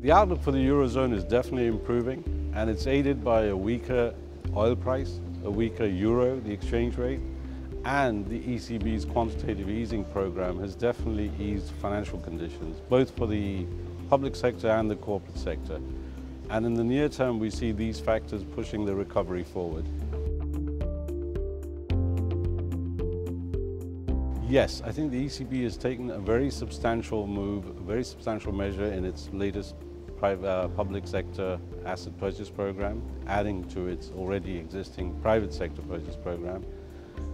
The outlook for the Eurozone is definitely improving, and it's aided by a weaker oil price, a weaker euro, the exchange rate, and the ECB's quantitative easing program has definitely eased financial conditions, both for the public sector and the corporate sector. And in the near term, we see these factors pushing the recovery forward. Yes, I think the ECB has taken a very substantial move, a very substantial measure in its latest public sector asset purchase program, adding to its already existing private sector purchase program.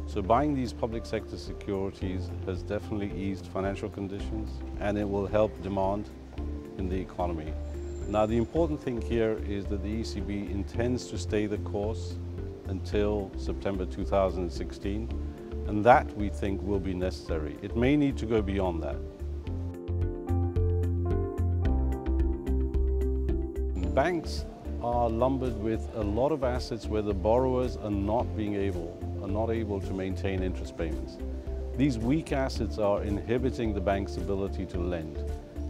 So buying these public sector securities has definitely eased financial conditions, and it will help demand in the economy. Now, the important thing here is that the ECB intends to stay the course until September 2016, and that we think will be necessary. It may need to go beyond that. Banks are lumbered with a lot of assets where the borrowers are not able to maintain interest payments. These weak assets are inhibiting the bank's ability to lend.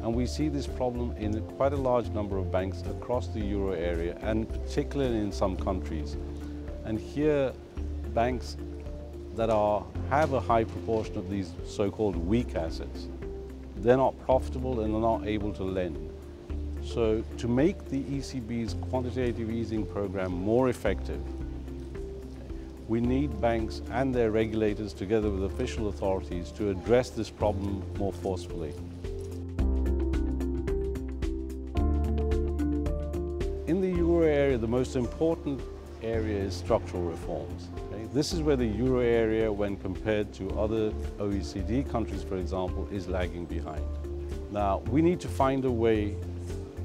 And we see this problem in quite a large number of banks across the euro area, and particularly in some countries. And here, banks that have a high proportion of these so-called weak assets, they're not profitable and they're not able to lend. So to make the ECB's quantitative easing program more effective, we need banks and their regulators, together with official authorities, to address this problem more forcefully. In the euro area, the most important area is structural reforms. Okay? This is where the euro area, when compared to other OECD countries, for example, is lagging behind. Now, we need to find a way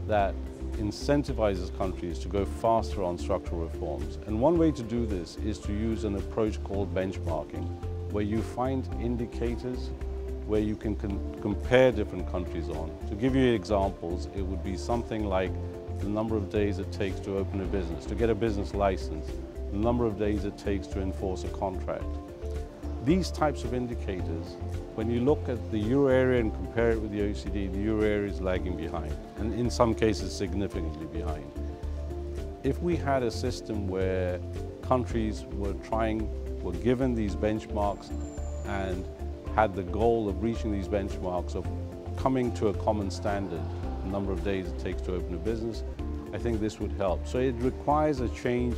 that incentivizes countries to go faster on structural reforms. And one way to do this is to use an approach called benchmarking, where you find indicators where you can compare different countries on. To give you examples, it would be something like the number of days it takes to open a business, to get a business license, the number of days it takes to enforce a contract. These types of indicators, when you look at the euro area and compare it with the OECD, the euro area is lagging behind, and in some cases significantly behind. If we had a system where countries were given these benchmarks and had the goal of reaching these benchmarks, of coming to a common standard, the number of days it takes to open a business, I think this would help. So it requires a change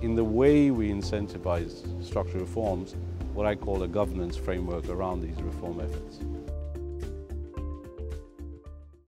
in the way we incentivize structural reforms, what I call a governance framework around these reform efforts.